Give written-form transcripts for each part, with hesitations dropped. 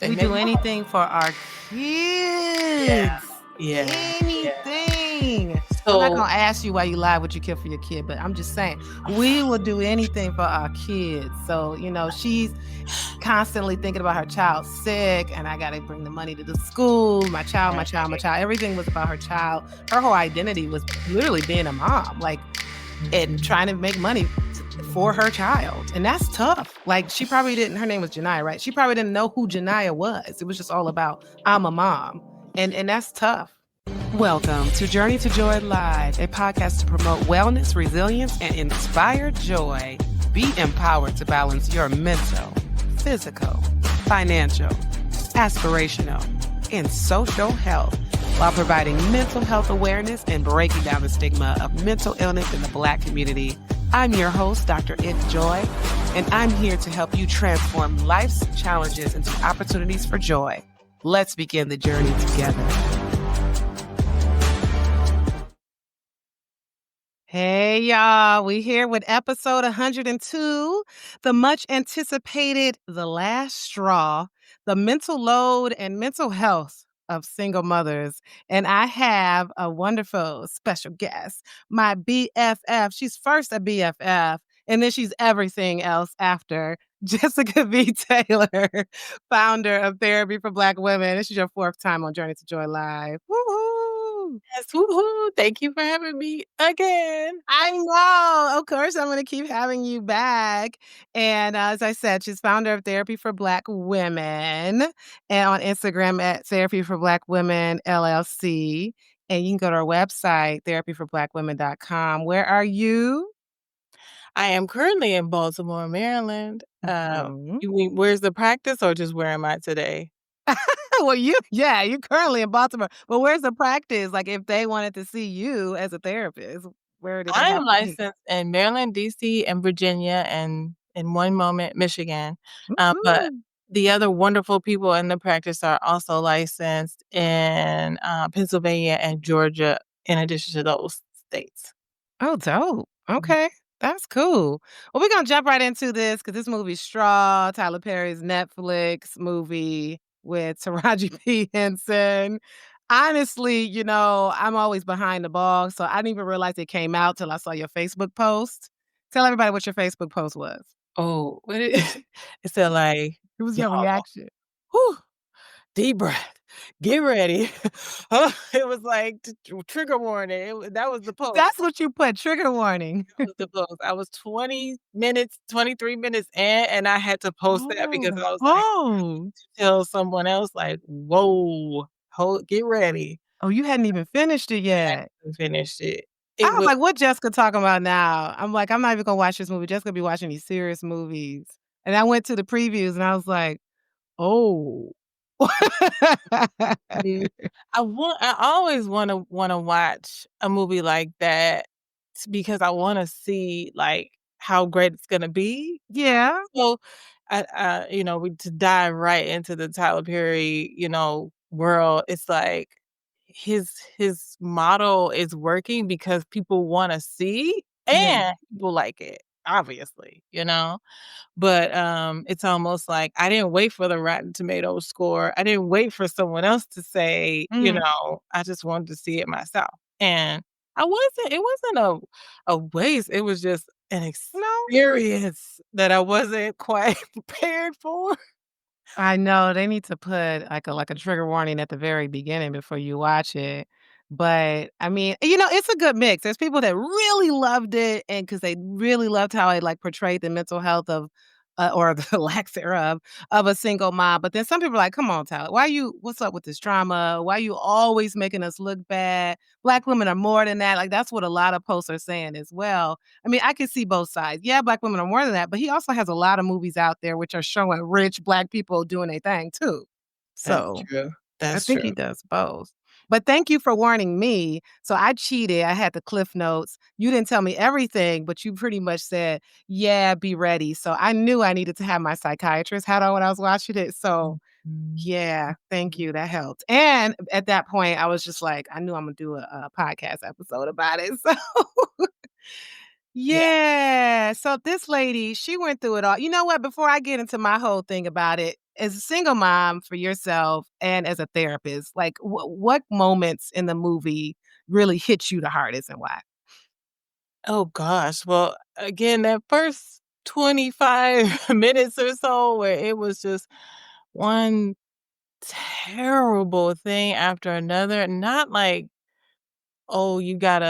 We do anything for our Yeah. kids. Yeah. Anything. I'm not So going to ask you why you lied with your kid for your kid, but I'm just saying we will do anything for our kids. So, she's constantly thinking about her child sick and I got to bring the money to the school. My child. Everything was about her child. Her whole identity was literally being a mom, and trying to make money for her child. And that's tough. She probably didn't, her name was Janiyah, right? She probably didn't know who Janiyah was. It was just all about, I'm a mom. And that's tough. Welcome to Journey to Joy Live, a podcast to promote wellness, resilience, and inspire joy. Be empowered to balance your mental, physical, financial, aspirational, and social health while providing mental health awareness and breaking down the stigma of mental illness in the Black community. I'm your host, Dr. If Joy, and I'm here to help you transform life's challenges into opportunities for joy. Let's begin the journey together. Hey, y'all. We here with episode 102, the much anticipated The Last Straw, the mental load and mental health of single mothers. And I have a wonderful special guest, my BFF. She's first a BFF, and then she's everything else after. Jessica B. Taylor, founder of Therapy for Black Women. This is your fourth time on Journey to Joy Live. Woo-hoo! yes, woohoo! Thank you for having me again. I know. Of course, I'm going to keep having you back. And as I said, she's founder of Therapy for Black Women and on Instagram at Therapy for Black Women LLC. And you can go to our website, therapyforblackwomen.com. Where are you? I am currently in Baltimore, Maryland. Mhm. You mean where's the practice or just where am I today? Well, you're currently in Baltimore. But where's the practice? If they wanted to see you as a therapist, where did they I have am to be? licensed in Maryland, DC, and Virginia, and in one moment, Michigan. But Woo-hoo. the other wonderful people in the practice are also licensed in Pennsylvania and Georgia, in addition to those states. Oh, dope. Okay. That's cool. Well, we're going to jump right into this because this movie Straw, Tyler Perry's Netflix movie with Taraji P. Henson. Honestly, I'm always behind the ball, so I didn't even realize it came out till I saw your Facebook post. Tell everybody what your Facebook post was. Oh, what it it said like, It was your y'all, reaction. whew, deep breath, get ready. It was like trigger warning. That was the post. That's what you put, trigger warning. That was the post. I was 20 minutes, 23 minutes in, and I had to post that because I was like, Oh. tell someone else, like, whoa, get ready. Oh, you hadn't even finished it I yet. haven't finished it. I It was was like, "What Jessica talking about now?" I'm like, "I'm not even gonna watch this movie. Jessica be watching these serious movies." And I went to the previews and I was like, "Oh." mm, I always wanna watch a movie like that because I wanna see, like, how great it's gonna be. Yeah. So, we to dive right into the Tyler Perry, world, it's like his model is working because people wanna see Yeah. and people like it, obviously. But, it's almost like I didn't wait for the Rotten Tomatoes score. I didn't wait for someone else to say, Mhm. I just wanted to see it myself. And it wasn't a waste. It was just an No. experience that I wasn't quite prepared for. I know, they need to put, like a trigger warning at the very beginning before you watch it. But, I mean, it's a good mix. There's people that really loved it and because they really loved how it, portrayed the mental health of, or the lack thereof, of a single mom. But then some people are like, "Come on, Tyler, what's up with this drama? Why you always making us look bad? Black women are more than that." That's what a lot of posts are saying as well. I mean, I can see both sides. Yeah, Black women are more than that, but he also has a lot of movies out there which are showing rich Black people doing their thing too. That's So, true. I That's think he true. does both. But thank you for warning me. So I cheated. I had the cliff notes. You didn't tell me everything, but you pretty much said, "Yeah, be ready." So I knew I needed to have my psychiatrist hat on when I was watching it. So Mhm. yeah, thank you. That helped. And at that point, I was just like, I knew I'm gonna do a podcast episode about it. So Yeah. yeah. So this lady, she went through it all. You know what? Before I get into my whole thing about it, as a single mom for yourself and as a therapist, like what moments in the movie really hit you the hardest and why? Oh gosh. Well, again, that first 25 minutes or so where it was just one terrible thing after another, not like, "Oh, you got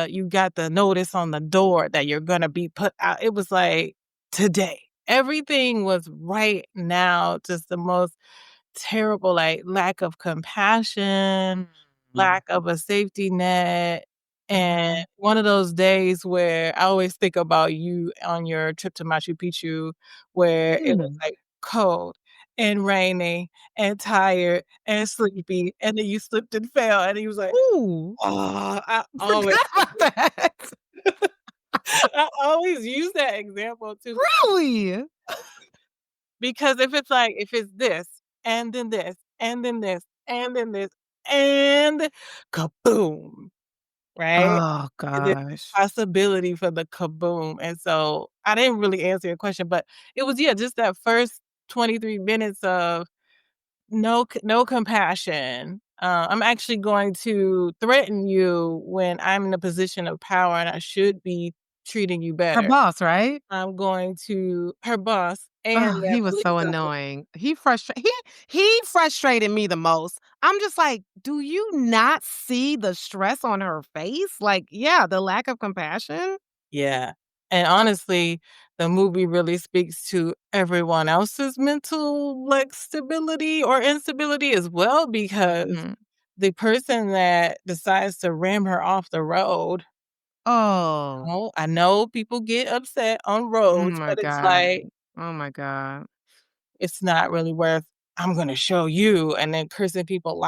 the notice on the door that you're gonna be put out." It was like, "Today." Everything was right now, just the most terrible, like, lack of compassion, lack of a safety net, and Mhm. one of those days where I always think about you on your trip to Machu Picchu, where it was, Mm. like, cold and rainy and tired and sleepy, and then you slipped and fell, and he was like, Ooh, "Oh," forgot about that. I always use that example too, Really? because if it's this, and then this, and then this, and then this, and kaboom, right? Oh And there's gosh. possibility for the kaboom, and so I didn't really answer your question, but it was, yeah, just that first 23 minutes of no compassion. I'm actually going to threaten you when I'm in a position of power and I should be treating you Her better. boss, right? I'm going to her boss and Oh, that he was so police officer. annoying. He frustrated me the most. I'm just like, "Do you not see the stress on her face?" Like, yeah, the lack of compassion. Yeah, and honestly, the movie really speaks to everyone else's mental, like, stability or instability as well because Mhm. the person that decides to ram her off the road. Oh. Oh, I know people get upset on Oh roads, my but it's god. like, Oh my god. it's not really worth, "I'm gonna show you," and then cursing people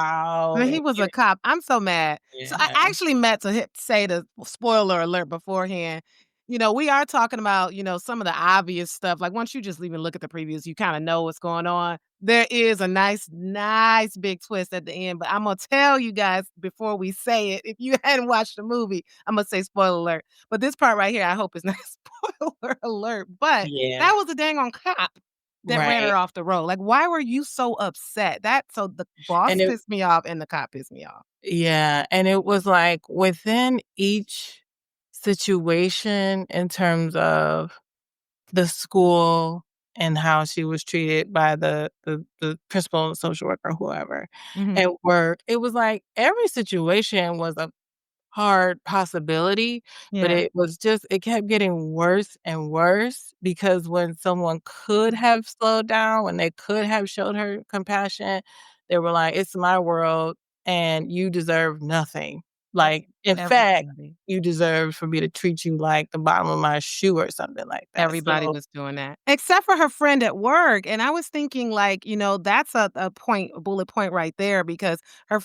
But loud he and was a getting. cop. I'm so mad. So I Yeah. actually meant to say the spoiler alert beforehand. We are talking about, some of the obvious stuff. Like once you just even look at the previews, you kind of know what's going on. There is a nice, nice big twist at the end. But I'm gonna tell you guys before we say it. If you hadn't watched the movie, I'm gonna say spoiler alert. But this part right here, I hope is not spoiler alert. But Yeah. that was a dang on cop that ran her Right, off the road. Like, why were you so upset? So the boss and it pissed me off and the cop pissed me off. yeah, and it was, like, within each situation in terms of the school and how she was treated by the principal and social worker, whoever, Mhm. at work, it was like every situation was a hard possibility, but Yeah. it kept getting worse and worse because when someone could have slowed down, when they could have showed her compassion, they were like, "It's my world, and you deserve nothing." That's Like, in fact, everybody. you deserve for me to treat you like the bottom of my shoe or something like that, Everybody so was doing that, except for her friend at work, and I was thinking, like, that's a bullet point right there because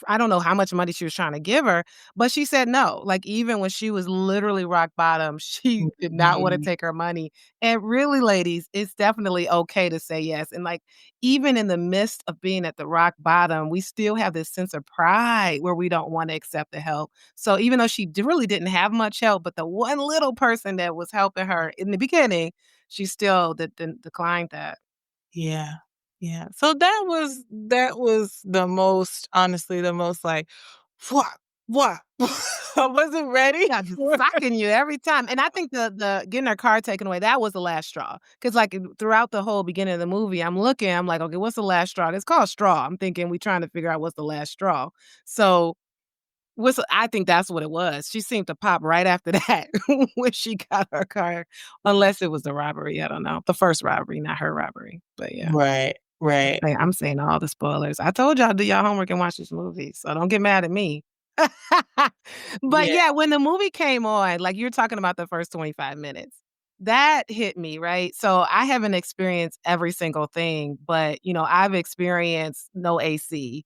I don't know how much money she was trying to give her, but she said no. Like, even when she was literally rock bottom, she did not wanna Mhm. take her money, and really, ladies, it's definitely okay to say yes, and, like, even in the midst of being at the rock bottom, we still have this sense of pride where we don't wanna accept the help. So even though she really didn't have much help, but the one little person that was helping her in the beginning, she still declined that. Yeah. Yeah. So that was the most honestly, the most like, "What? What?" I wasn't ready Yeah, just for. socking you every time, and I think the getting her car taken away, that was the last straw. Because like, throughout the whole beginning of the movie, I'm like, "Okay, what's the last straw?" It's called straw. I'm thinking we trying to figure out what's the last straw. So, I think that's what it was. She seemed to pop right after that when she got her car, unless it was the robbery, I don't know. The first robbery, not her robbery, but yeah. Right, right. I'm saying all the spoilers. I told y'all to do y'all homework and watch this movie, so don't get mad at me. But Yeah, yeah, when the movie came on, like you're talking about the first 25 minutes, that hit me, right? So I haven't experienced every single thing, but I've experienced no AC,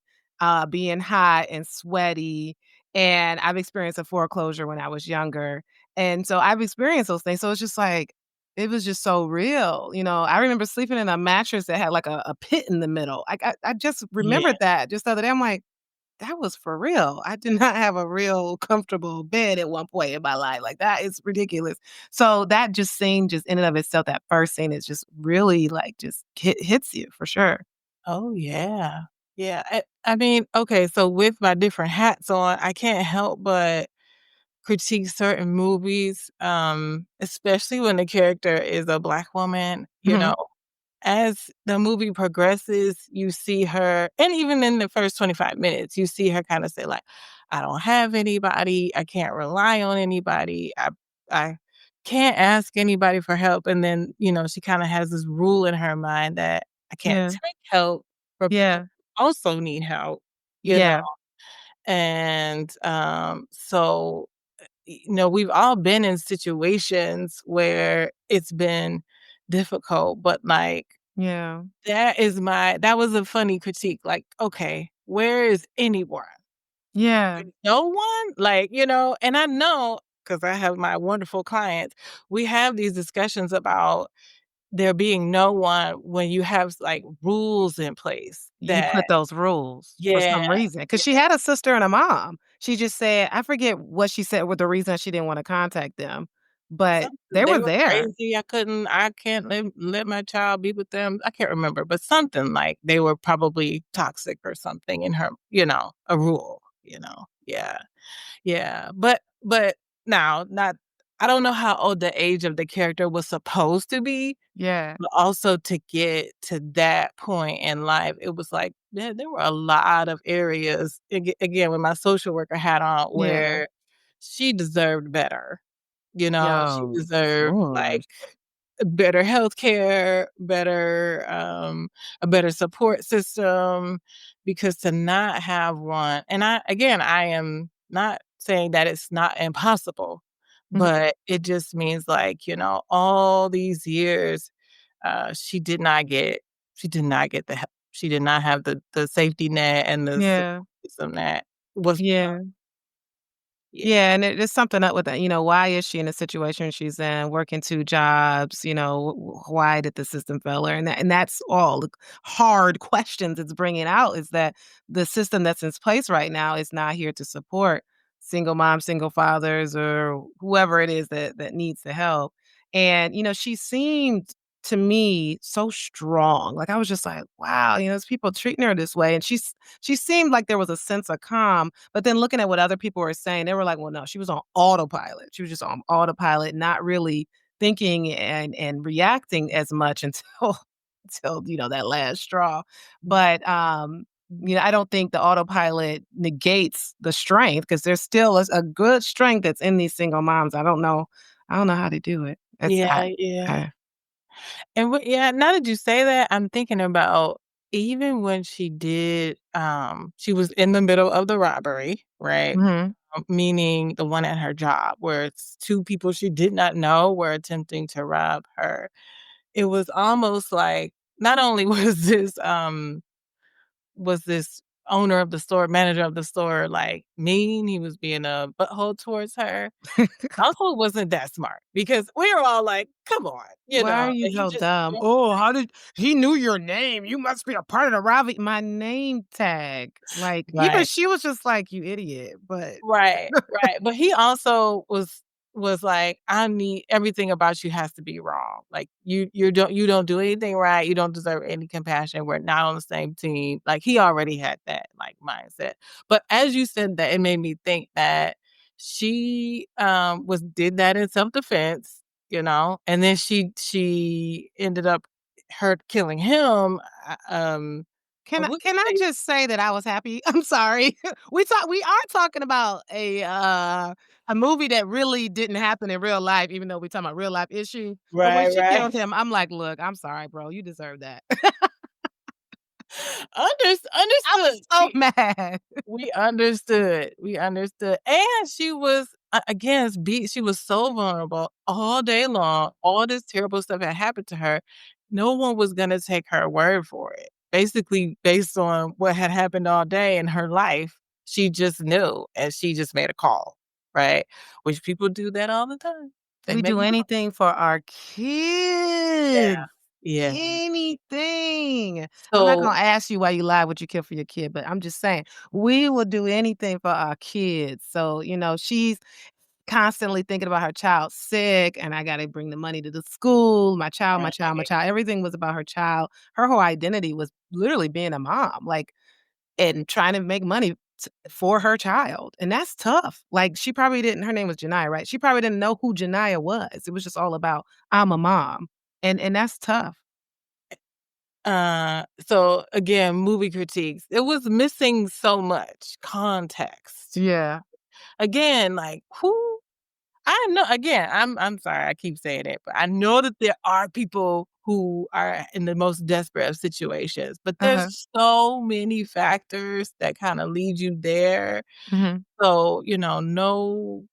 being hot and sweaty, and I've experienced a foreclosure when I was younger. And so I've experienced those things. So it's just like it was just so real. I remember sleeping in a mattress that had like a pit in the middle. I just yeah, remembered that just the other day. I'm like, that was for real. I did not have a real comfortable bed at one point in my life. Like that is ridiculous. So that just scene, just in and of itself, that first scene is just really like just hits you for sure. Oh, yeah. Yeah, I mean, okay, so with my different hats on, I can't help but critique certain movies, especially when the character is a Black woman, you know? Mhm. As the movie progresses, you see her and even in the first 25 minutes, you see her kinda say, like, "I don't have anybody, I can't rely on anybody, I can't ask anybody for help," and then, she kinda has this rule in her mind that, "I can't Yeah. take help for people Yeah. who also need help," you know? Yeah. And, so, we've all been in situations where it's been difficult, but, like, Yeah. that was a funny critique, like, "Okay, where is anyone? Yeah. Like, no one?" Like, and I know because I have my wonderful clients, we have these discussions about there being no one when you have, like, rules in place You that put those rules for yeah, some reason because yeah. she had a sister and a mom. She just said I forget what she said with the reason she didn't wanna contact them, but Something they they were were there. crazy, I can't let my child be with them. I can't remember, but something like they were probably toxic or something in her, a rule, Yeah, yeah, but now not I don't know how old the age of the character was supposed to be, Yeah. but also to get to that point in life, it was like, there were a lot of areas, again, with my social worker hat on, Yeah. where she deserved better. She Yo, of deserved, like, course. better healthcare, a better support system, because to not have one and I am not saying that it's not impossible, Mhm. but it just means, like, all these years, she did not get the help. She did not have the safety net and the support Yeah. system that was Yeah. yeah. Yeah, and there's something up with that, why is she in the situation she's in, working 2 jobs, why did the system fail her? And that's all the hard questions it's bringing out is that the system that's in place right now is not here to support single moms, single fathers, or whoever it is that needs the help. And, she seemed to me so strong. Like, I was just like, "Wow, there's people treating her this way." And she seemed like there was a sense of calm, but then looking at what other people were saying, they were like, "Well, no, she was on autopilot. She was just on autopilot, not really thinking and reacting as much until until that last straw." But, I don't think the autopilot negates the strength because there's still a good strength that's in these single moms. I don't know how to do it. It's Yeah, yeah. And yeah, now that you say that, I'm thinking about even when she was in the middle of the robbery, right? Mhm. Meaning the one at her job where it's 2 people she did not know were attempting to rob her. It was almost like not only was this owner of the store, manager of the store, like, mean, he was being a butthole towards her. Also wasn't that smart because we were all like, "Come on," Why are and you he so just dumb? "Oh, how did he knew your name. You must be a part of the Ravi" my name tag. Like, even right. she was just like, "You idiot," but Right, right, but he also was like, "I need everything about you has to be wrong. Like, you don't do anything right, you don't deserve any compassion, we're not on the same team." Like, he already had that, like, mindset. But as you said that, it made me think that she, was did that in self-defense, and then she ended up her killing him, I can I wouldn't can I say just say that I was happy? I'm sorry. We are talking about a movie that really didn't happen in real life, even though we're talking about real life issues. But when right, she right. killed him, I'm like, "Look, I'm sorry, bro. You deserve that." I was Understood. so mad. We understood, we understood, and she was again, beat she was so vulnerable all day long, all this terrible stuff had happened to her, no one was gonna take her word for it. Basically, based on what had happened all day in her life, she just knew, and she just made a call, right? Which people do that all the time. They We make do a call. anything for our Yeah, kids. yeah. Anything. I'm not So gonna ask you why you lied what you kill for your kid, but I'm just saying, we will do anything for our kids. So, she's constantly thinking about her child sick, and I gotta bring the money to the school, my child, my child, my Right. child. Everything was about her child. Her whole identity was literally being a mom, like, and trying to make money for her child. And that's tough. Like, she probably didn't, her name was Janiyah, right? She probably didn't know who Janiyah was. It was just all about, I'm a mom. And that's tough. So again, movie critiques. It was missing so much context. Yeah. Again, like who I know again, I'm sorry, I keep saying it, but I know that there are people who are in the most desperate of situations, but Uh-huh. there's so many factors that kinda lead you there. Mhm. So, no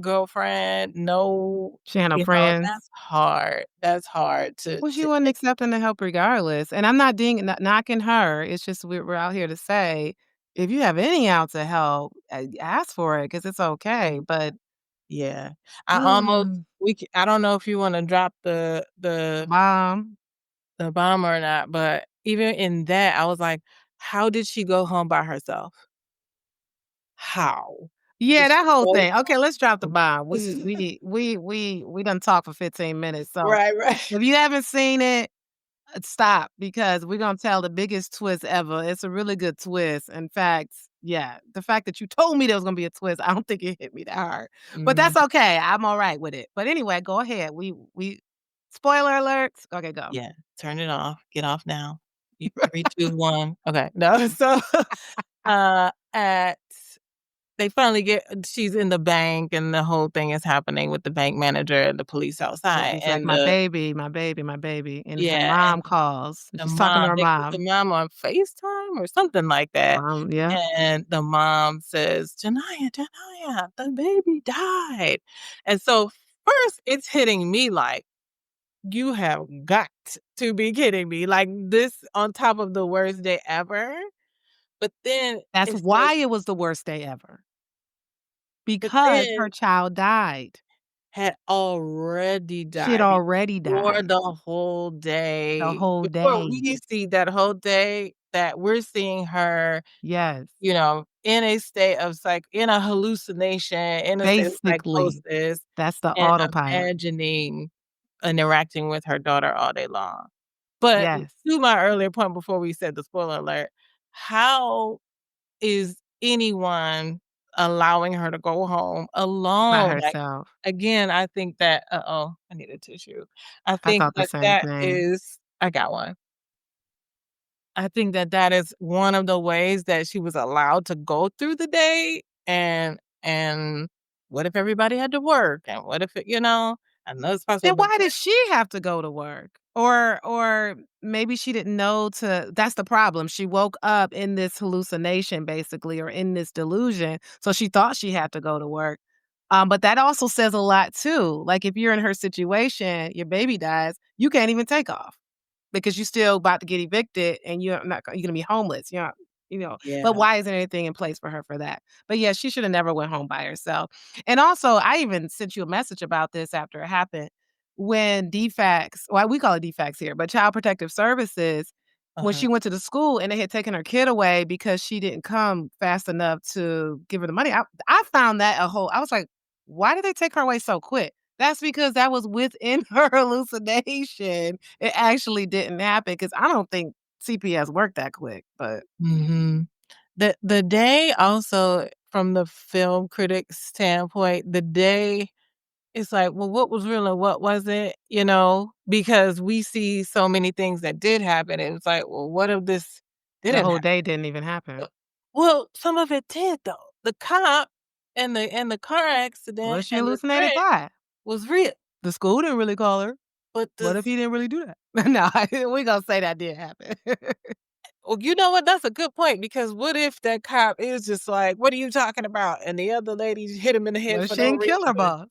girlfriend, no, She had no friends. that's hard. That's hard Well, she to wasn't accepting the help regardless, and I'm not knocking her, it's just we're out here to say, if you have any ounce of help, ask for it because it's okay, but Yeah. I almost I don't know if you wanna drop Mom. the bomb or not, but even in that, I was like, "How did she go home by herself? How did Yeah, she that whole go thing. Okay, let's drop the home?" bomb. We done talked for 15 minutes, so Right, right. if you haven't seen it, stop because we're gonna tell the biggest twist ever. It's a really good twist. In fact, yeah, the fact that you told me there was gonna be a twist, I don't think it hit me that hard. But Mhm. that's okay. I'm all right with it. But anyway, go ahead. We spoiler alerts. Okay, go. Yeah, turn it off. Get off now. You 3, 2, 1. Okay. No, so, at they finally get she's in the bank, and the whole thing is happening with the bank manager and the police And outside, she's like, and my baby, my baby, my baby. And her yeah, and mom calls. And the she's talking to mom her they get the mom. mom on FaceTime or something like that, Yeah. and the mom says, "Janiyah, Janiyah, the baby died." And so, first, it's hitting me like, "You have got to be kidding me." Like, this on top of the worst day ever, but then That's it's like why it was the worst day ever. but Because her then child died. had already She had died already before died the whole the day. whole Before day. we see that whole day, that we're seeing her, Yes. in a state of in a hallucination, in a state of Basically, psychosis, that's the and autopilot. imagining interacting with her daughter all day long. But Yes, to my earlier point before we said the spoiler alert, how is anyone allowing her to go home by alone? Like, herself. again, I think that uh-oh, I need a tissue. I I think thought the that same that thing. is I got one. I think that that is one of the ways that she was allowed to go through the day, and what if everybody had to work, and what if I know it's possible, Then but why did she have to go to work? Or maybe she didn't know to that's the problem. She woke up in this hallucination basically or in this delusion, so she thought she had to go to work. But that also says a lot too. Like if you're in her situation, your baby dies, you can't even take off because you still about to get evicted and you're gonna be homeless. But yeah, why isn't anything in place for her for that? But yeah, she should have never went home by herself. And also, I even sent you a message about this after it happened. When DFACS, well, we call it DFACS here, but Child Protective Services, when uh-huh, she went to the school and they had taken her kid away because she didn't come fast enough to give her the money. I found that I was like, why did they take her away so quick? That's because that was within her hallucination. It actually didn't happen because I don't think CPS worked that quick, but mhm. The day also from the film critic's standpoint, the day it's like, well, what was real and what wasn't, because we see so many things that did happen. It was like, well, what if this the didn't whole happen? day didn't even happen. Well, some of it did though. The cop and the car What accident if she and the hallucinated threat quiet? was real. The school didn't really call her. But What if he didn't really do that? No, we gonna say that did happen. well, you know what? That's a good point because what if that cop is just like, "What are you talking about?" And the other lady hit him in the What head if for she no didn't kill her reason. boss?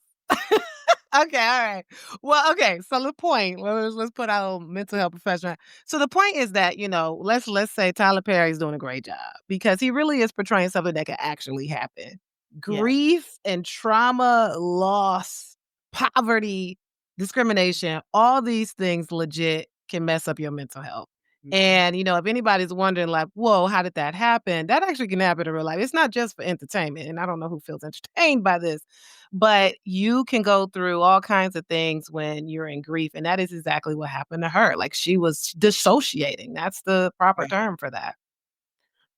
Okay, alright. Well, okay, so the point let's put our mental health professional so the point is that, let's say Tyler Perry's doing a great job because he really is portraying something that could actually happen. Yeah. Grief and trauma, loss, poverty, discrimination, all these things legit can mess up your mental health. Mhm. And, if anybody's wondering like, "Whoa, how did that happen?" That actually can happen in real life. It's not just for entertainment, and I don't know who feels entertained by this, but you can go through all kinds of things when you're in grief, and that is exactly what happened to her. Like, she was dissociating. That's the proper Right. term for that.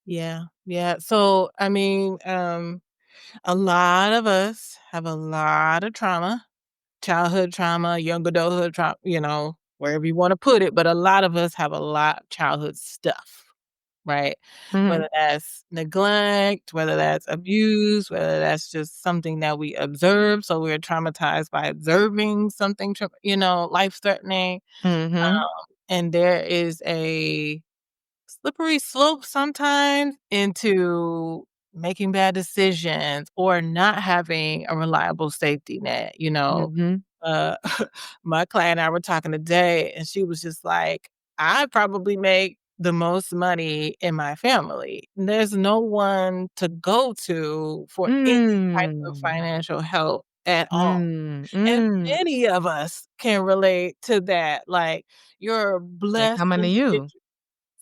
Yeah, yeah. So, I mean, a lot of us have a lot of trauma, childhood trauma, young adulthood trauma, wherever you wanna put it, but a lot of us have a lot of childhood stuff, right? Mhm, Whether that's neglect, whether that's abuse, whether that's just something that we observe, so we're traumatized by observing something life-threatening, mhm, and there is a slippery slope sometimes into making bad decisions or not having a reliable safety net. mhm. Uh, my client and I were talking today, and she was just like, "I probably make the most money in my family. There's no one to go to for any type of Mm. financial help at all." Mm, And mm. many of us can relate to that. Like, you're a They blessed coming to individual. you.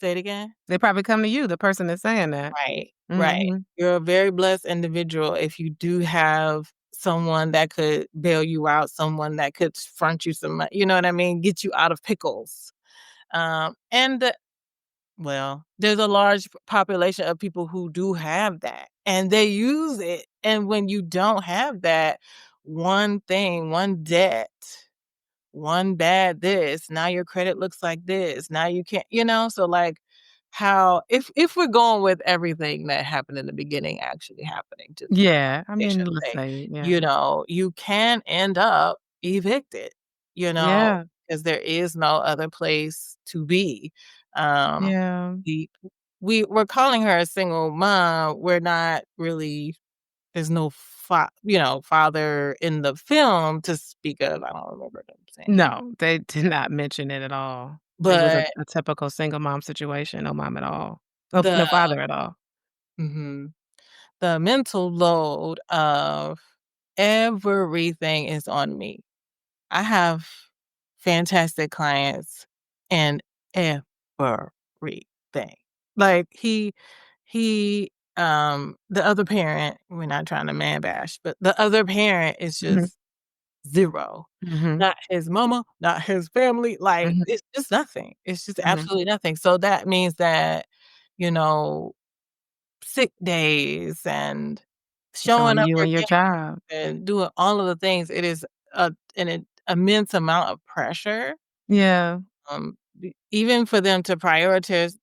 Say it again? They probably come to you, the person that's saying that. Right, right. Mhm. You're a very blessed individual if you do have someone that could bail you out, someone that could front you some you know what I mean? Get you out of pickles. Well, there's a large population of people who do have that, and they use it, and when you don't have that, one thing, one debt, one bad this, now your credit looks like this, now you can't. So, like, how if we're going with everything that happened in the beginning actually happening, just for Yeah, I argumentation mean, let's sake, say, yeah. you can end up evicted, you know, Yeah, because there is no other place to be. Um, yeah. we we're calling her a single mom, we're not really there's no father in the film to speak of, I don't remember them saying that. No, they did not mention it at all. It was a But a typical single mom situation, no mom at all. the No father at all. mhm, the mental load of everything is on me. I have fantastic clients in everything. Like, the other parent, we're not trying to man bash, but the other parent is Mhm, just 0. mhm, Not his mama, not his family, like, mhm, it's just nothing. It's just mhm. absolutely nothing. So that means that, you know, sick days and It's showing on up you for and your dinner child. and doing all of the things, it is an immense amount of pressure, even for them to prioritize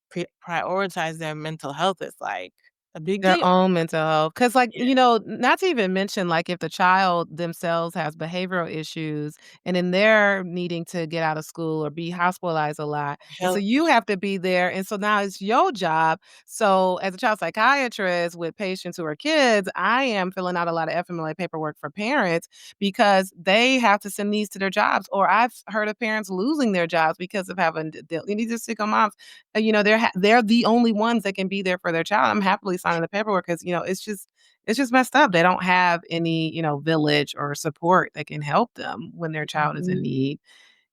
their mental health is, like, a big Their deal. own mental health, because like, Yeah, not to even mention, like, if the child themselves has behavioral issues, and then they're needing to get out of school or be hospitalized a lot, and so health you have to be there, and so now it's your job. So, as a child psychiatrist with patients who are kids, I am filling out a lot of FMLA paperwork for parents because they have to send these to their jobs, or I've heard of parents losing their jobs because of having these are single moms. They're the only ones that can be there for their child. I'm happily signing the paperwork because it's just messed up. They don't have any, village or support that can help them when their child is in mhm. need.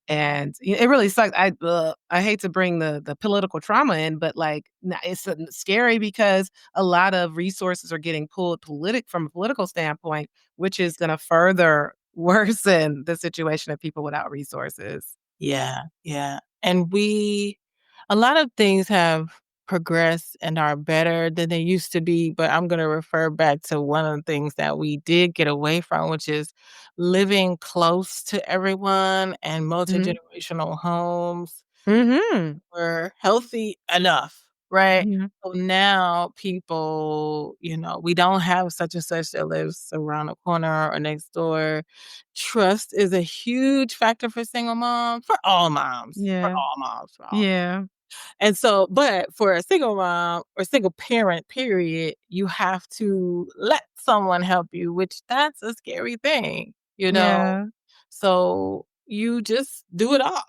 And it really sucks. I hate to bring the political trauma in, but like it's scary because a lot of resources are getting pulled from a political standpoint, which is going to further worsen the situation of people without resources. Yeah, yeah, and a lot of things have progressed and are better than they used to be, but I'm gonna refer back to one of the things that we did get away from, which is living close to everyone and Mhm. multi-generational homes Mhm. were healthy enough, right? Mhm. So now people, we don't have such and such that lives around the corner or next door. Trust is a huge factor for single moms, for Yeah. all moms, for all. Yeah. And so, but for a single mom or single parent, period, you have to let someone help you, which that's a scary thing. Yeah. So you just do it all,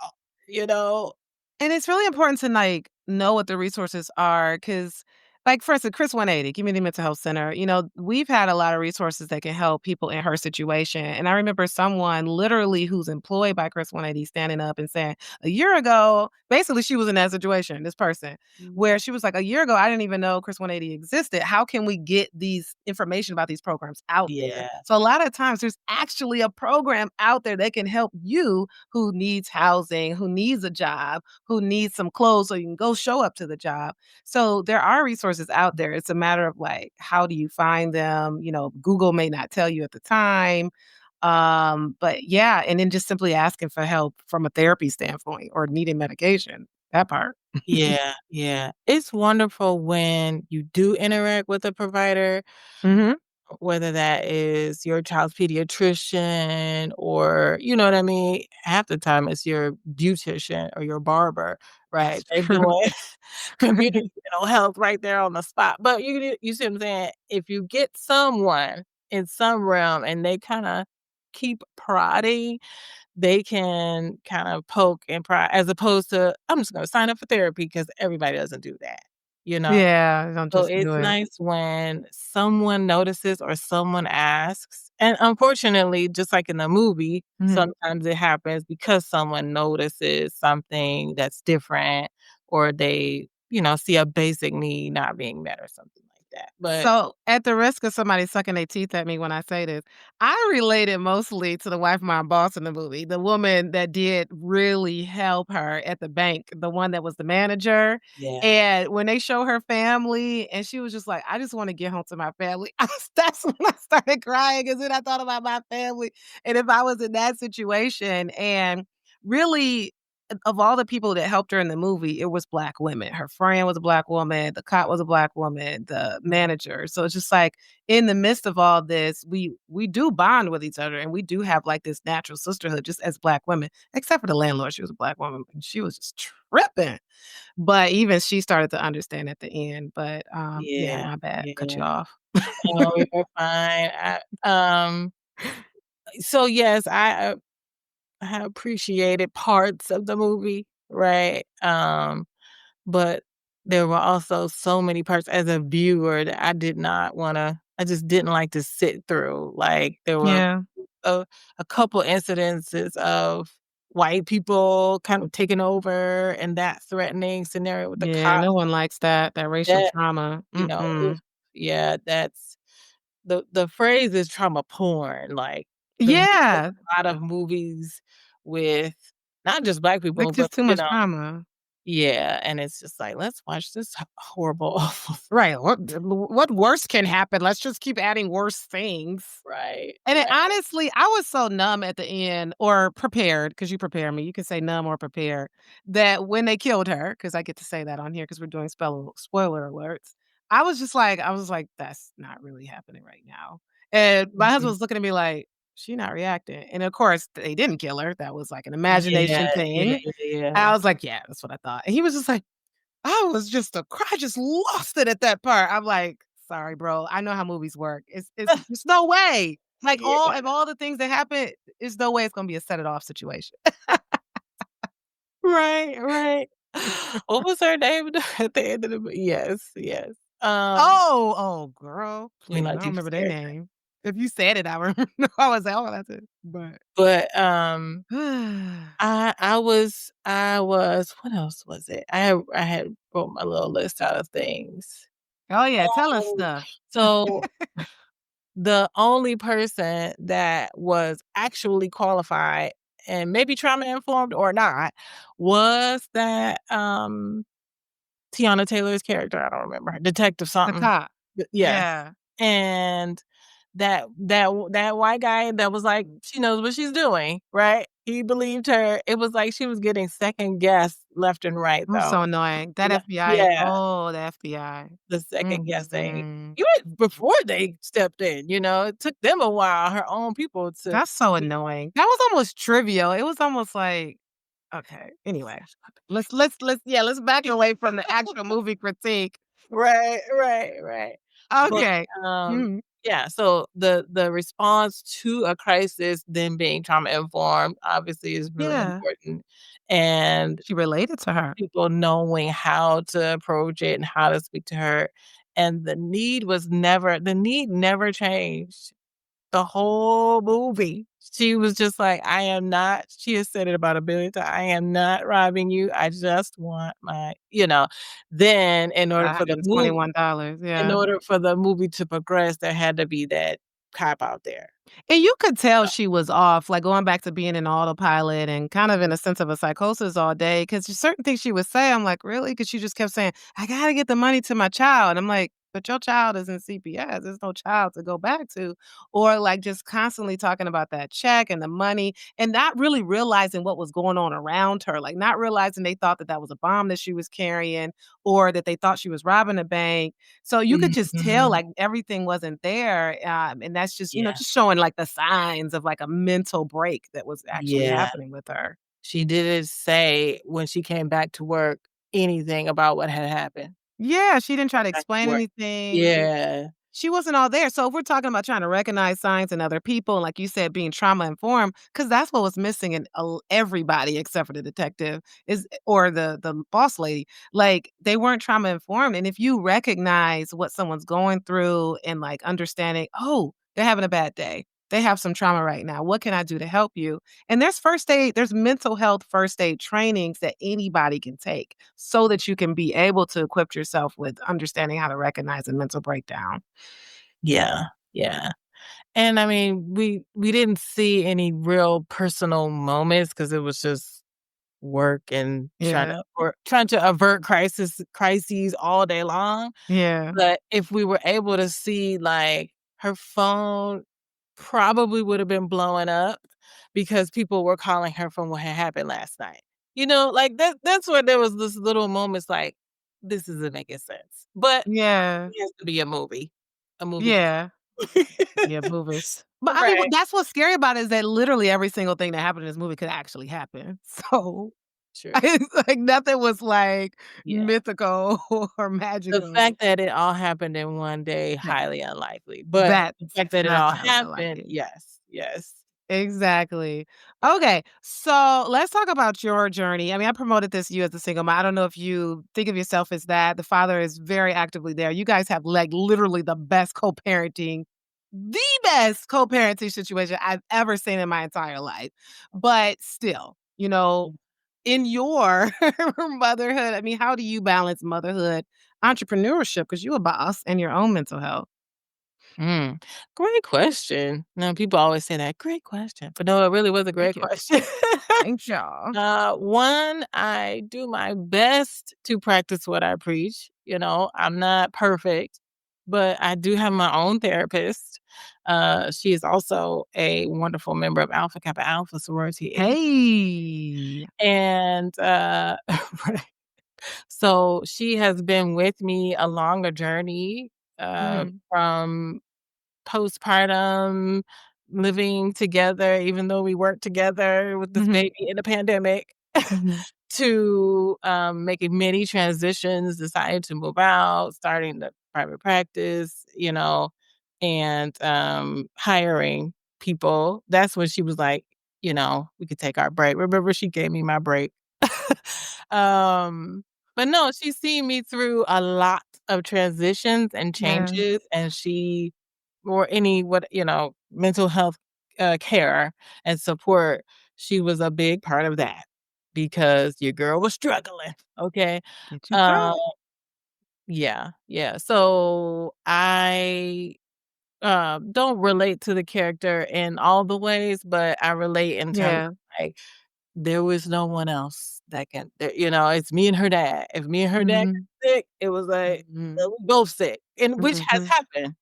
you know? And it's really important to, like, know what the resources are, because Like, for instance, Chris 180, Community Mental Health Center, we've had a lot of resources that can help people in her situation, and I remember someone literally who's employed by Chris 180 standing up and saying, "A year ago," basically, she was in that situation, this person, Mhm. where she was like, "A year ago, I didn't even know Chris 180 existed. How can we get these information about these programs out there?" Yeah, So a lot of times, there's actually a program out there that can help you who needs housing, who needs a job, who needs some clothes so you can go show up to the job. So there are resources out there. It's a matter of like, how do you find them? Google may not tell you at the time. But yeah, and then just simply asking for help from a therapy standpoint or needing medication. That part. yeah, yeah. It's wonderful when you do interact with a provider, Mhm. whether that is your child's pediatrician or you know what I mean? Half the time it's your beautician or your barber, right? That's They're true. doing community mental health right there on the spot. But you see what I'm saying? If you get someone in some realm and they kinda keep prodding, they can kind of poke and pry as opposed to, "I'm just gonna sign up for therapy," because everybody doesn't do that, you know? Yeah, don't So just it's do it. nice when someone notices or someone asks, and unfortunately, just like in the movie, Mhm. sometimes it happens because someone notices something that's different or they, see a basic need not being met or something like that. But So, at the risk of somebody sucking their teeth at me when I say this, I related mostly to the wife of my boss in the movie, the woman that did really help her at the bank, the one that was the manager. yeah. And when they show her family, and she was just like, "I just want to get home to my family." That's when I started crying, because then I thought about my family, and if I was in that situation, and really, of all the people that helped her in the movie, it was Black women. Her friend was a Black woman, the cop was a Black woman, the manager. So it's just like, in the midst of all this, we do bond with each other, and we do have like this natural sisterhood just as Black women, except for the landlord. She was a Black woman, and she was just tripping. But even she started to understand at the end. But yeah, Yeah, my bad. Cut you yeah. off. No, you're fine. So yes, I appreciated parts of the movie, right? But there were also so many parts as a viewer that I just didn't like to sit through. Like, there were Yeah. a a couple incidences of white people kind of taking over and that threatening scenario with the Yeah, cops no one likes that racial that, trauma. oof, Mm-mm. yeah, that's the phrase is trauma porn, like, there's Yeah. a lot of movies with not just Black people, Like, but, just too much trauma. yeah, and it's just like, "Let's watch this horrible, awful." Right, what worse can happen? Let's just keep adding worse things. Right, And it right. honestly, I was so numb at the end, or prepared, because you prepare me, you can say numb or prepared, that when they killed her, because I get to say that on here, because 'cause we're doing spoiler alerts, I was like, "That's not really happening right now." And my husband Mhm. was looking at me like, "She not reacting." And of course, they didn't kill her, that was like an Yeah, imagination yeah, thing. yeah. I was like, "Yeah, that's what I thought." And he was just like, I was just I just lost it at that part. I'm like, "Sorry, bro. I know how movies work. It's there's no way. Like, Yeah. all the things that happen, there's no way it's gonna be a set it off situation." Right, right. What was her name at the end of the yes, yes. Oh, girl, Queen please, I don't remember Latifah's their character. name. If you said it, I would know. I was like, "Oh, that's it." But But, I was what else was it? I had wrote my little list out of things. Oh, yeah, tell us Oh, stuff. so the only person that was actually qualified and maybe trauma informed or not was that, Tiana Taylor's character, I don't remember her, Detective The something. cop. Yes, Yeah. and that white guy that was like, "She knows what she's doing," right? He believed her. It was like she was getting second guessed left and right, It was though. so annoying. That Yeah, FBI, yeah, oh, the FBI. the second guessing. Mm-mm. Even before they stepped in, it took them a while, her own people to That's so annoying. That was almost trivial. It was almost like, okay, anyway. Let's back away from the actual movie critique. Right, right, right. But, Okay. um, Mhm. Yeah, so the response to a crisis, then being trauma informed, obviously is really Yeah. important, and She related to her. people knowing how to approach it and how to speak to her, and the need never changed. The whole movie. She was just like, "I am not," she has said it about 1,000,000,000 times, "I am not robbing you, I just want my," then $121, in yeah. order for the movie to progress, there had to be that cop out there. And you could tell So she was off, like, going back to being in autopilot and kind of in a sense of a psychosis all day. Because there's certain things she would say, I'm like, "Really?" Because she just kept saying, "I gotta get the money to my child." I'm like, "But your child is in CPS, there's no child to go back to." Or, like, just constantly talking about that check and the money and not really realizing what was going on around her, like, not realizing they thought that that was a bomb that she was carrying or that they thought she was robbing a bank. So you could just tell, Mhm. like, everything wasn't there, and that's just, Yeah, just showing, like, the signs of, like, a mental break that was actually yeah. happening with her. She didn't say when she came back to work anything about what had happened. Yeah, she didn't try to Back to explain work. anything. Yeah, She wasn't all there. So if we're talking about trying to recognize signs in other people, and like you said, being trauma informed, because that's what was missing in everybody except for the detective is or the boss lady. Like they weren't trauma informed. And if you recognize what someone's going through and like understanding, oh, they're having a bad day. They have some trauma right now. What can I do to help you? And there's first aid, there's mental health first aid trainings that anybody can take so that you can be able to equip yourself with understanding how to recognize a mental breakdown. yeah, yeah. And I mean, we didn't see any real personal moments because it was just work and Yeah. trying to avert crises all day long. Yeah. But if we were able to see, like, her phone probably would have been blowing up because people were calling her from what had happened last night. Like, that's where there was this little moments like, "This isn't making sense." But Yeah. it has to be a movie. A movie can Yeah. Yeah, movies. But, I mean, Right. that's what's scary about it is that literally every single thing that happened in this movie could actually happen. So, True. it's like nothing was, like, Yeah. mythical or The magical. fact that it all happened in one day, Yeah. highly unlikely, but the fact that it That's all highly happened, unlikely. yes, yes. Exactly. Okay, so let's talk about your journey. I mean, I promoted this you as a single mom. I don't know if you think of yourself as that. The father is very actively there. You guys have like literally the best co-parenting situation I've ever seen in my entire life. But still, Mm. in your motherhood, I mean, how do you balance motherhood, entrepreneurship, because you're a boss and your own mental health? Mm, great question. No, people always say that, "Great question," but no, it really was a great Thank you. question. Thank y'all. One, I do my best to practice what I preach. I'm not perfect, but I do have my own therapist. She is also a wonderful member of Alpha Kappa Alpha sorority, Hey. and, right. So she has been with me along a journey, Mhm. from postpartum, living together, even though we worked together with this Mhm. baby in the pandemic, Mhm. to, making many transitions, deciding to move out, starting the private practice, and, hiring people. That's when she was like, "We could take our break." Remember, she gave me my break. Um, but no, she's seen me through a lot of transitions and Yeah. changes, and she or any mental health, care and support, she was a big part of that because your girl was struggling, okay? Get you Uh, through it. yeah, yeah. So I, don't relate to the character in all the ways, but I relate in terms Yeah. of, like, there was no one else that it's me and her dad. If me and her dad Mhm. got sick, it was like, Mhm. we both sick, and which has Mhm. happened,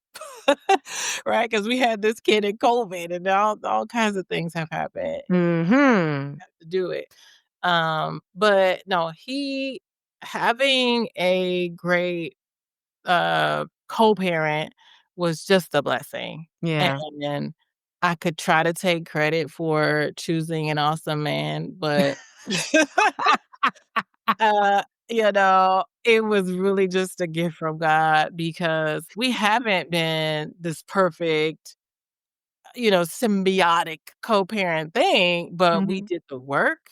right? Because we had this kid in COVID, and all kinds of things have happened Mhm. to do it. But no, he having a great, co-parent was just a blessing, Yeah. and I could try to take credit for choosing an awesome man, but uh, it was really just a gift from God because we haven't been this perfect, symbiotic co-parent thing, but we Mhm. did the work.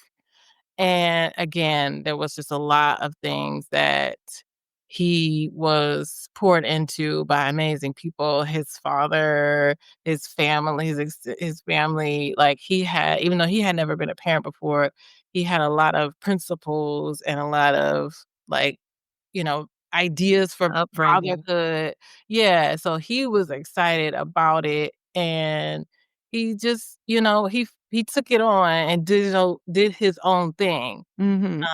And again, there was just a lot of things that he was poured into by amazing people. His father, his family, his family, like he had, even though he had never been a parent before, he had a lot of principles and a lot of like, ideas for Upbringing. fatherhood. Yeah, so he was excited about it, and he just, he took it on and did his own thing. Mhm.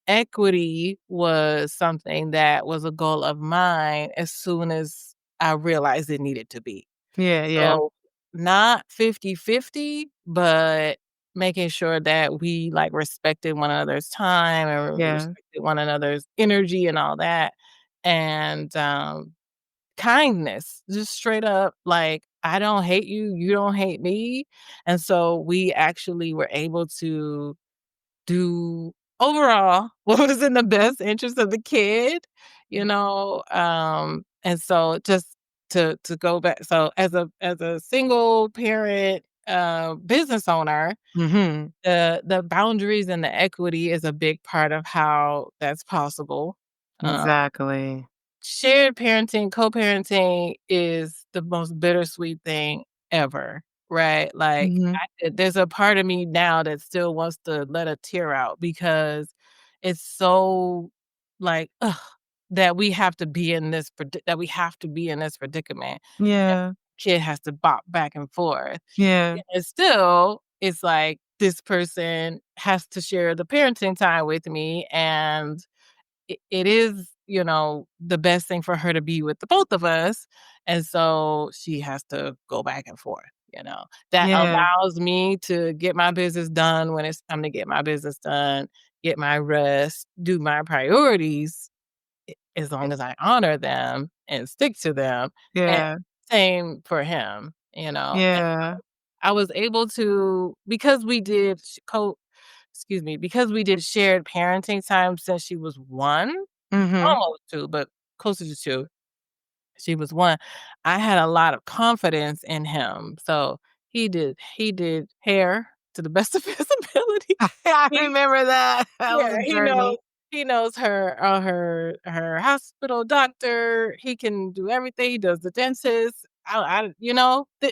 Equity was something that was a goal of mine as soon as I realized it needed to be. Yeah, yeah, So, not 50-50, but making sure that we, like, respected one another's time and yeah. respected one another's energy and all that, and, kindness, just straight up, like, "I don't hate you, you don't hate me," and so we actually were able to do overall what was in the best interest of the kid, and so just to go back, so as a single parent, business owner, Mhm. the boundaries and the equity is a big part of how that's possible. Um Exactly. Shared parenting, co-parenting is the most bittersweet thing ever, right? Like, Mhm. there's a part of me now that still wants to let a tear out because it's so, like, ugh, that we have to be in this predicament. That Yeah, kid has to bop back and forth. yeah, And still, it's like this person has to share the parenting time with me, and it is, the best thing for her to be with the both of us, and so she has to go back and forth, That yeah, allows me to get my business done when it's time to get my business done, get my rest, do my priorities, as eh, long as I honor them and stick to them, and yeah, same for him, and yeah. I was able to, because we did because we did shared parenting time since she was 1, Mhm. almost 2, but closer to 2. She was 1. I had a lot of confidence in him, so he did hair to the best of his ability. I He remember that. That Yeah, was a he knows journey. he knows her hospital doctor. He can do everything. He does the dentist.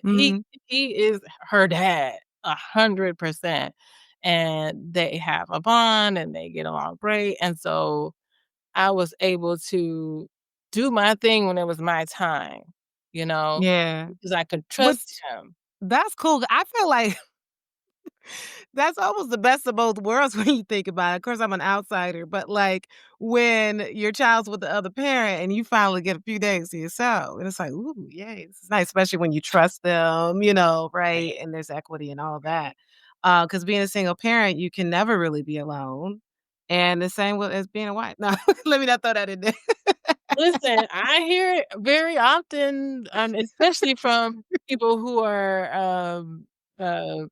Mhm. He is her dad 100%, and they have a bond and they get along great. And so I was able to do my thing when it was my time, you know, Yeah. because I could Which trust him. that's cool. I feel like that's almost the best of both worlds when you think about it. Of course, I'm an outsider, but, like, when your child's with the other parent and you finally get a few days to yourself, and it's like, "Ooh, yay, this is nice," especially when you trust them, right? Right. And there's equity and all Right. that. Because being a single parent, you can never really be alone, and the same with as being a wife. No, let me not throw that in there. Listen, I hear it very often, especially from people who are, uh,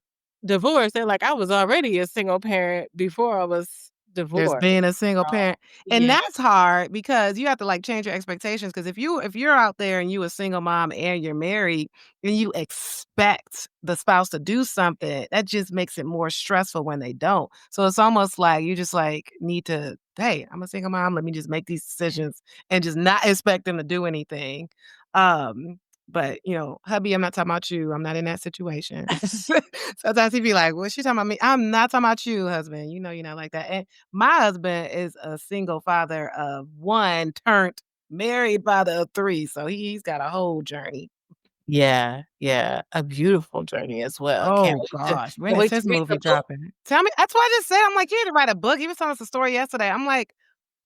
divorced. They're like, "I was already a single parent before I was There's divorced." being a single So, parent, and yeah. that's hard because you have to, like, change your expectations. Because if you're out there and you a single mom and you're married and you expect the spouse to do something, that just makes it more stressful when they don't. So it's almost like you just, like, need to, "Hey, I'm a single mom, let me just make these decisions and just not expect them to do anything." But, "Hubby, I'm not talking about you, I'm not in that situation." Sometimes he'd be like, "Well, she talking about me." "I'm not talking about you, husband, you know you're not like that." And my husband is a single father of 1 turned married father of 3, so he's got a whole journey. Yeah, yeah, a beautiful journey as well. Can't Oh wait to gosh, when can't is wait to his read movie the book. dropping? Tell me that's what I just said, I'm like, "You need to write a book." He was telling us a story yesterday. I'm like,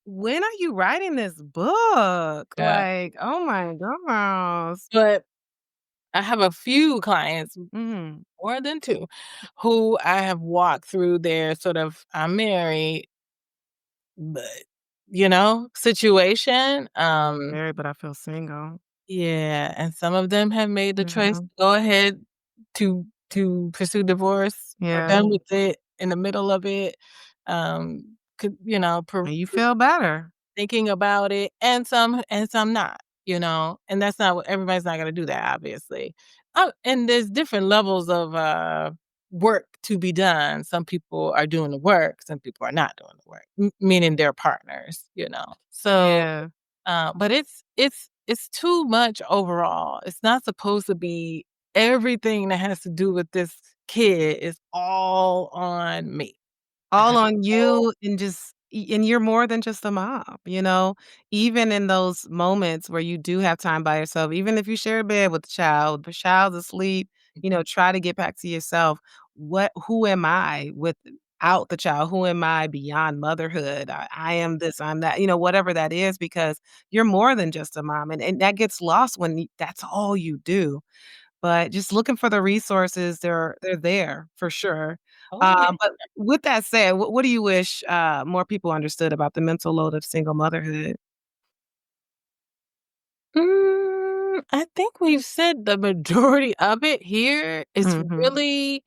"When are you writing this book?" Yeah, Like, oh my gosh. but I have a few clients, Mhm. more than 2, who I have walked through their sort of, "I'm married, but," situation. I'm married, but I feel single. Yeah, and some of them have made the choice Yeah. to go ahead to pursue divorce, are Yeah. done with it, in the middle of it. And you feel better. thinking about it, and some not, and that's not what everybody's not gonna do that, obviously. And there's different levels of, work to be done. Some people are doing the work, some people are not doing the work, meaning their partners. So, Yeah. but it's too much overall. It's not supposed to be everything that has to do with this kid is all on me. I All have on no you and just and you're more than just a mom, you know? Even in those moments where you do have time by yourself, even if you share a bed with the child's asleep, try to get back to yourself. Who am I without the child? Who am I beyond motherhood? I am this, I'm that, whatever that is, because you're more than just a mom. And that gets lost when that's all you do. But just looking for the resources, they're there for sure. Oh, yeah. But with that said, what do you wish, more people understood about the mental load of single motherhood? I think we've said the majority of it here. Mhm.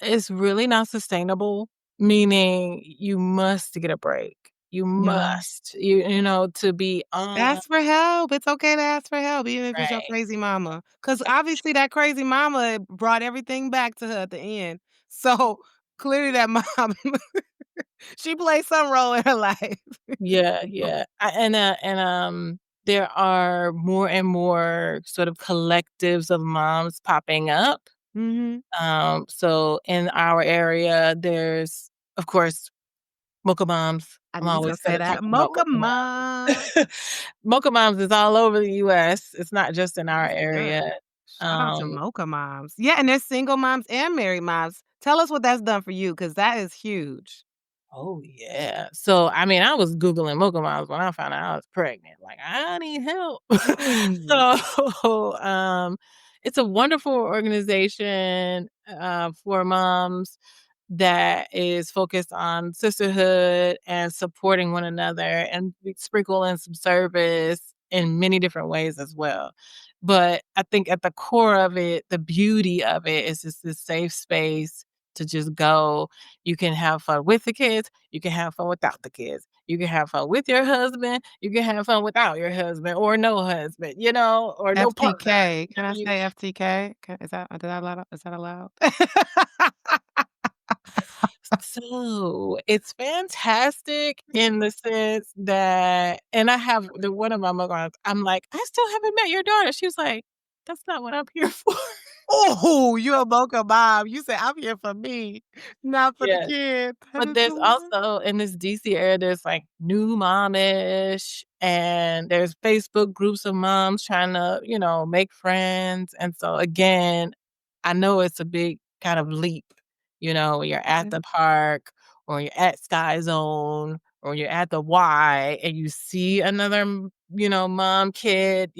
It's really not sustainable, meaning you must get a break. You Yeah. must, to be on. Ask for help. It's okay to ask for help, even if it's your Right. crazy mama. Because obviously that crazy mama brought everything back to her at the end. So, clearly that mom, she played some role in her life. Yeah, yeah. There are more and more sort of collectives of moms popping up. Mhm. So in our area, there's, of course, Mocha Moms. I I'm knew you was always gonna say gonna talk that. about Mocha Mocha mom. Moms. Mocha Moms is all over the US. It's not just in our That's good. area. Shout out to Um mocha moms. Yeah, and there's single moms and married moms. Tell us what that's done for you, because that is huge. Oh, yeah. So, I mean, I was Googling Mocha Moms when I found out I was pregnant. Like, I need help. Mm. So, it's a wonderful organization, for moms that is focused on sisterhood and supporting one another, and we sprinkle in some service in many different ways as well. But I think at the core of it, the beauty of it is just this safe space to just go. You can have fun with the kids, you can have fun without the kids. You can have fun with your husband, you can have fun without your husband or no husband, or no partner. FTK. Can I You say FTK? Is that is that allowed? So, it's fantastic in the sense that, and I have the one of my mother, I'm like, "I still haven't met your daughter." She was like, "That's not what I'm here for." Oh, you a mocha mom. You said, "I'm here for me, not for the Yes. kid." That But is there's so also in this DC area, there's, like, new momish, and there's Facebook groups of moms trying to, make friends, and so, again, I know it's a big kind of leap, when you're at yeah. the park or you're at Sky Zone or you're at the Y and you see another, mom, kid,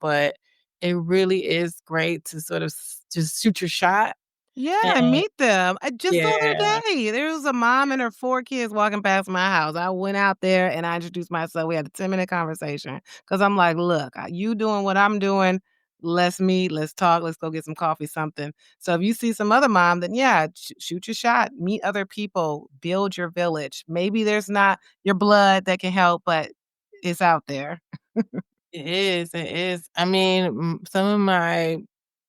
but it really is great to sort of just shoot your shot Yeah, and and meet them. Just the yeah. other day, there was a mom and her 4 kids walking past my house. I went out there and I introduced myself. We had a 10-minute conversation because 'cause I'm like, "Look, you doing what I'm doing. Let's meet, let's talk, let's go get some coffee, something." So if you see some other mom, then yeah, shoot your shot, meet other people, build your village. Maybe there's not your blood that can help, but it's out there. It is, it is. I mean, some of my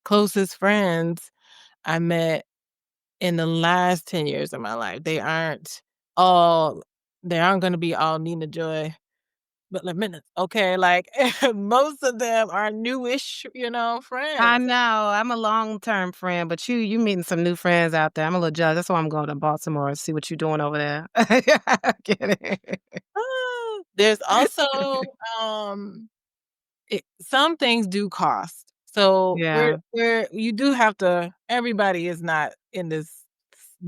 closest friends I met in the last 10 years of my life. All they aren't gonna be all Nina Joy, but like minutes, okay? Like, most of them are newish, I friends. know. I'm a long-term friend, but you meeting some new friends out there. I'm a little jealous. That's why I'm going to Baltimore and see what you're doing over there. Kidding. There's also, um some things do cost. So Yeah, we're you do have to, everybody is not in this,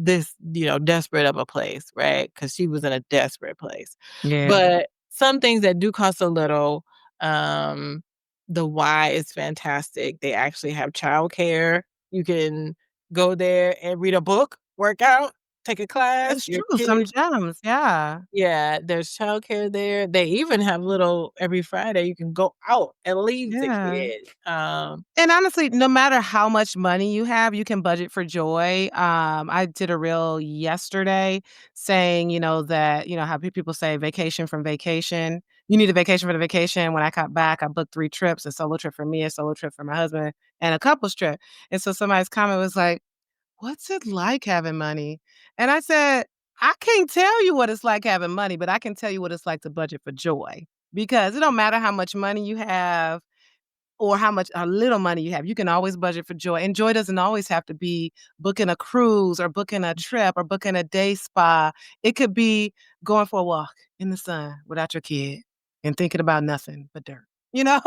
desperate of a place, right? Because she was in a desperate place. yeah. But some things that do cost a little, um, the Y is fantastic. They actually have childcare. You can go there and read a book, work out. take a class, It's your true, some kid. gems, yeah. Yeah, there's childcare there. They even have little every Friday, you can go out and leave the Yeah. kid. And honestly, no matter how much money you have, you can budget for joy. I did a reel yesterday saying, that, how people say vacation from vacation. You need a vacation for the vacation. When I got back, I booked 3 trips, a solo trip for me, a solo trip for my husband, and a couple's trip. And so somebody's comment was like, "What's it like having money?" And I said, "I can't tell you what it's like having money, but I can tell you what it's like to budget for joy. Because it don't matter how much money you have or how little money you have. You can always budget for joy, and joy doesn't always have to be booking a cruise or booking a trip or booking a day spa. It could be going for a walk in the sun without your kid and thinking about nothing but dirt, you know?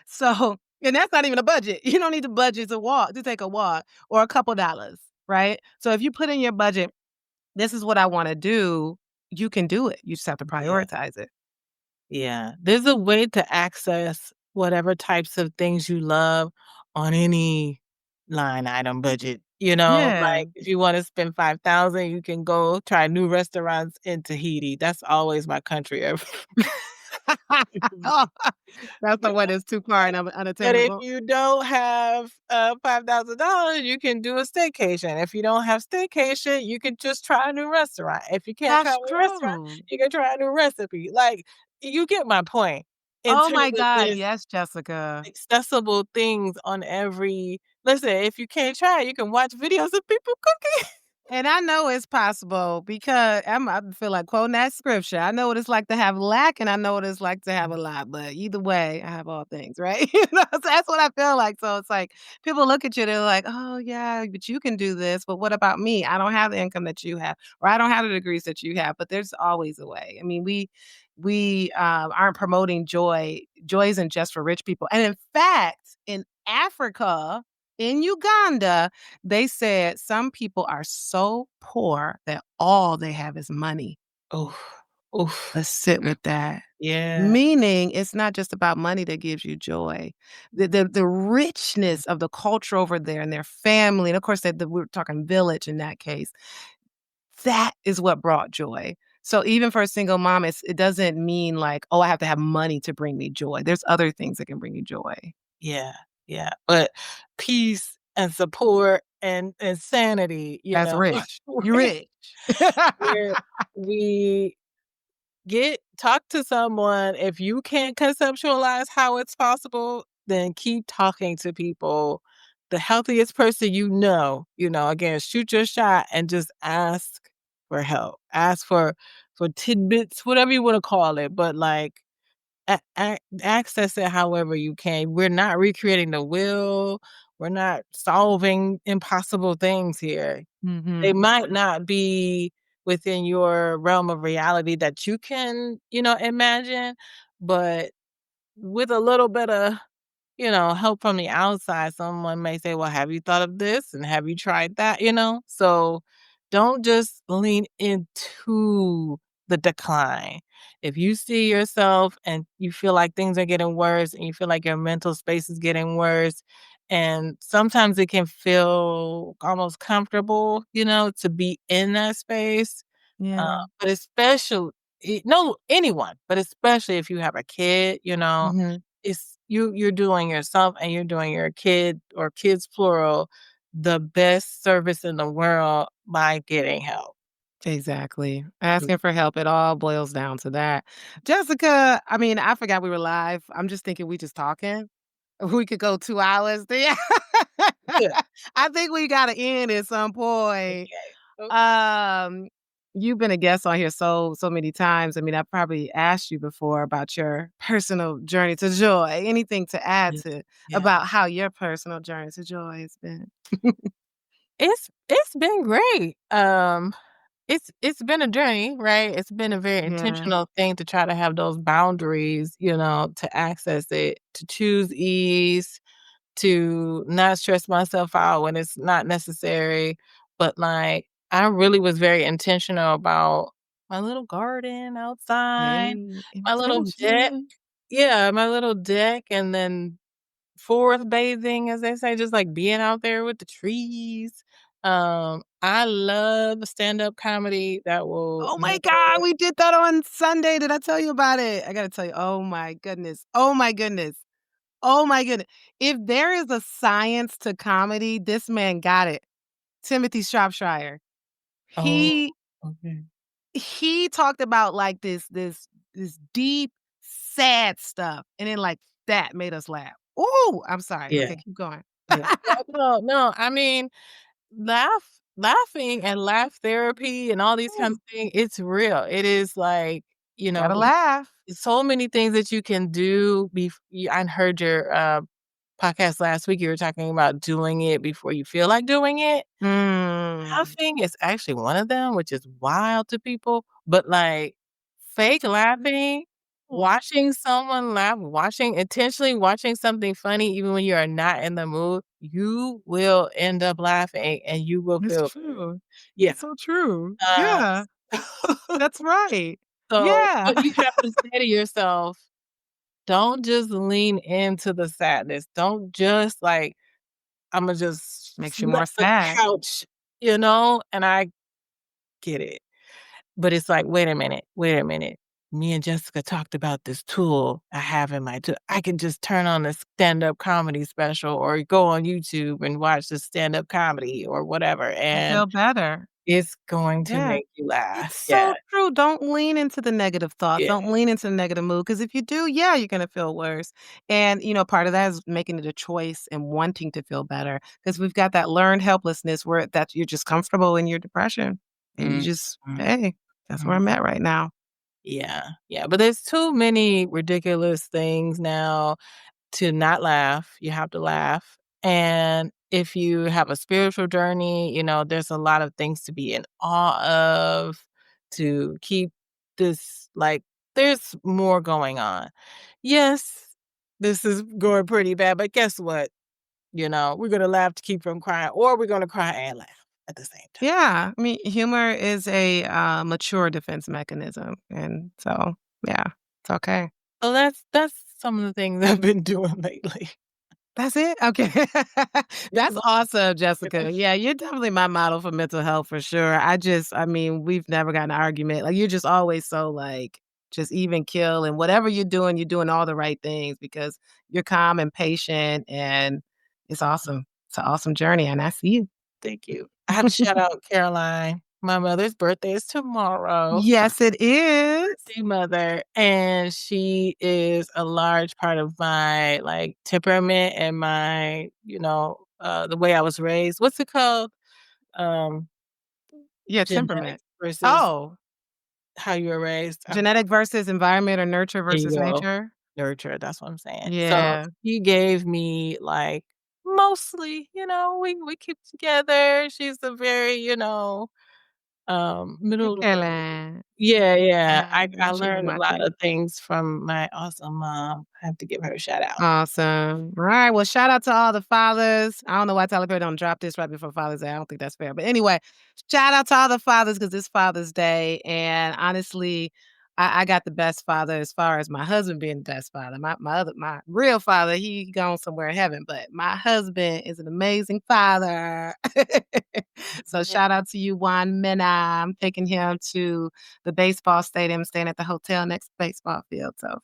So and that's not even a budget. You don't need to budget to take a walk or a couple dollars, right? So if you put in your budget, "This is what I wanna do," you can do it. You just have to Yeah. prioritize it. Yeah, there's a way to access whatever types of things you love on any line item budget, Yeah. like, if you wanna spend 5,000, you can go try new restaurants in Tahiti. That's always my country of That's the one that's too far and But if unattainable. you don't have, $5,000, you can do a staycation. If you don't have staycation, you can just try a new restaurant. If you can't try a That's new restaurant, true. you can try a new recipe. Like, you get my point in Oh terms my of god, this yes, Jessica. accessible things on every listen, if you can't try it, you can watch videos of people cooking. And I know it's possible because I feel like quoting that scripture. I know what it's like to have lack, and I know what it's like to have a lot. But either way, I have all things, right? So that's what I feel like. So it's like people look at you, they're like, "Oh yeah, but you can do this." But what about me? I don't have the income that you have, or I don't have the degrees that you have. But there's always a way. I mean, we aren't promoting joy. Joy isn't just for rich people. And in fact, in Africa, in Uganda, they said some people are so poor that all they have is money. Oof. Oof. Let's sit with that. Yeah. Meaning it's not just about money that gives you joy. The richness of the culture over there and their family, and of course, we're talking village in that case. That is what brought joy. So even for a single mom, it doesn't mean like, "Oh, I have to have money to bring me joy." There's other things that can bring you joy. Yeah, yeah, but peace and support and sanity, That's rich. You're where rich. where we talk to someone. If you can't conceptualize how it's possible, then keep talking to people. The healthiest person again, shoot your shot and just ask for help. Ask for tidbits, whatever you wanna call it, but, like, access it however you can. We're not recreating the wheel. We're not solving impossible things here. They Mhm. might not be within your realm of reality that you can, imagine, but with a little bit of help from the outside, someone may say, "Well, have you thought of this? And have you tried that?" So don't just lean into the decline. If you see yourself and you feel like things are getting worse and you feel like your mental space is getting worse, and sometimes it can feel almost comfortable, to be in that space. Uh, Yeah. but especially no, anyone, but especially if you have a kid, Mhm. it's you're doing yourself and you're doing your kid or kids plural the best service in the world by getting help. Exactly. Asking for help, it all boils down to that. Jessica, I mean, I forgot we were live. I'm just thinking we just talking. We could go 2 hours. Yeah. Yeah. I think we gotta end at some point. Okay. Okay. Um, you've been a guest on here so many times. I mean, I probably asked you before about your personal journey to joy. Anything to add Yeah. to Yeah. about how your personal journey to joy has been? It's been great. It's been a journey, right? It's been a very Yeah. intentional thing to try to have those boundaries, to access it, to choose ease, to not stress myself out when it's not necessary. But like, I really was very intentional about my little garden outside, Hey, my little deck. intention. Yeah, my little deck, and then forest bathing, as they say, just like being out there with the trees. I love stand-up comedy that will Oh my never. God, we did that on Sunday. Did I tell you about it? I gotta tell you. Oh my goodness. Oh my goodness. Oh my goodness. If there is a science to comedy, this man got it. Timothy Shropshire. Oh, He okay. he talked about like this deep, sad stuff, and then like that made us laugh. Ooh, I'm sorry. Yeah, Okay, keep going. yeah. No, I mean, laughing and laugh therapy and all these kinds Ooh, of things, it's real. It is like, gotta laugh. so many things that you can do I heard your, podcast last week, you were talking about doing it before you feel like doing it. Mm. Laughing is actually one of them, which is wild to people, but, like, fake laughing, Oh, watching someone laugh, intentionally watching something funny even when you are not in the mood, you will end up laughing and you will it's feel true. yeah, It's so true. uh, Yeah, that's right. so Yeah. but you have to say to yourself, "Don't just lean into the sadness. Don't just, like, Imma just Makes you flip more the sad. couch," and I get it. But it's like, wait a minute. Me and Jessica talked about this tool I have in my tool. I can just turn on a stand-up comedy special or go on YouTube and watch the stand-up comedy or whatever, And and feel better. it's going to Yeah. make you It's laugh. so Yeah, true. Don't lean into the negative thoughts. yeah. Don't lean into the negative mood. Because if you do, yeah, you're gonna feel worse. And, part of that is making it a choice and wanting to feel better. Because 'cause we've got that learned helplessness where that you're just comfortable in your depression, and you Mhm, just, "Hey, that's where mhm. I'm at right now." Yeah, yeah, but there's too many ridiculous things now to not laugh, you have to laugh, and if you have a spiritual journey, there's a lot of things to be in awe of, to keep this there's more going on. Yes, this is going pretty bad, but guess what? We're gonna laugh to keep from crying, or we're gonna cry and laugh at the same time. Yeah. I mean, humor is a, mature defense mechanism, and so, yeah, it's okay. So that's some of the things I've been doing lately. That's it? Okay. Yeah, That's those awesome, you know? Jessica. Yeah, you're definitely my model for mental health for sure. I mean, we've never got in an argument. Like, you're just always so, like, just even kill, and whatever you're doing all the right things because you're calm and patient, and it's awesome. It's an awesome journey, and I see you. Thank you. I have to shout out Caroline. My mother's birthday is tomorrow. Yes, it is. Birthday mother, and she is a large part of my, temperament and my, the way I was raised. What's it called? Um, Yeah, temperament. Genetics versus Oh, how you were raised. genetic versus environment or nurture There you versus go. nature? Nurture, that's what I'm saying. So, Yeah. she gave me, mostly, we keep together. She's a very, middle of the Excellent. yeah, yeah. Yeah, I she was learned a my lot too. of things from my awesome mom. I have to give her a shout out. Awesome. Right. Well, shout out to all the fathers. I don't know why Tyler Perry don't drop this right before Father's Day. I don't think that's fair. But anyway, shout out to all the fathers because it's Father's Day. And honestly, I got the best father as far as my husband being the best father. My real father, he gone somewhere in heaven, but my husband is an amazing father. So Yeah. shout out to you, Juan Mena. I'm taking him to the baseball stadium, staying at the hotel next to the baseball field. So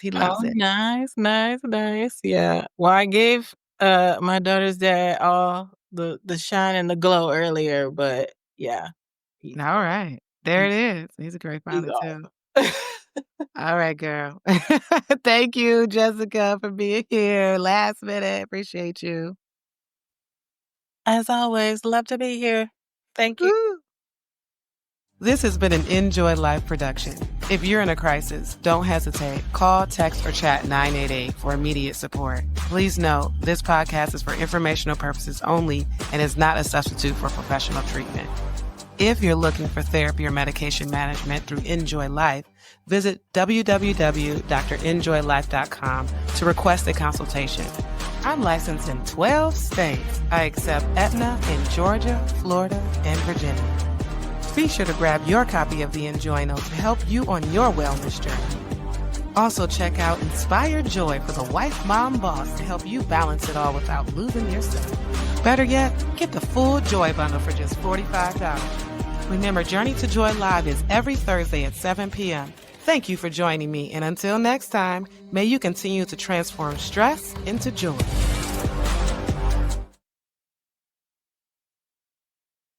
he Oh, loves it. nice, nice, nice. Yeah. Well, I gave, my daughter's dad all the shine and the glow earlier, but yeah, he's, All right. There he it is. He's a great he's father too. awesome. All right, girl. Thank you, Jessica, for being here. Last minute. Appreciate you. As always, love to be here. Thank you. Woo. This has been an Enjoy Life production. If you're in a crisis, don't hesitate. Call, text, or chat 988 for immediate support. Please note, this podcast is for informational purposes only and is not a substitute for professional treatment. If you're looking for therapy or medication management through Enjoy Life, visit www.drenjoylife.com to request a consultation. I'm licensed in 12 states. I accept Aetna in Georgia, Florida, and Virginia. Be sure to grab your copy of the Enjoy Notes to help you on your wellness journey. Also, check out Inspire Joy for the wife, mom, boss to help you balance it all without losing yourself. Better yet, get the full Joy bundle for just $45. Remember, Journey to Joy Live is every Thursday at 7 p.m. Thank you for joining me, and until next time, may you continue to transform stress into joy.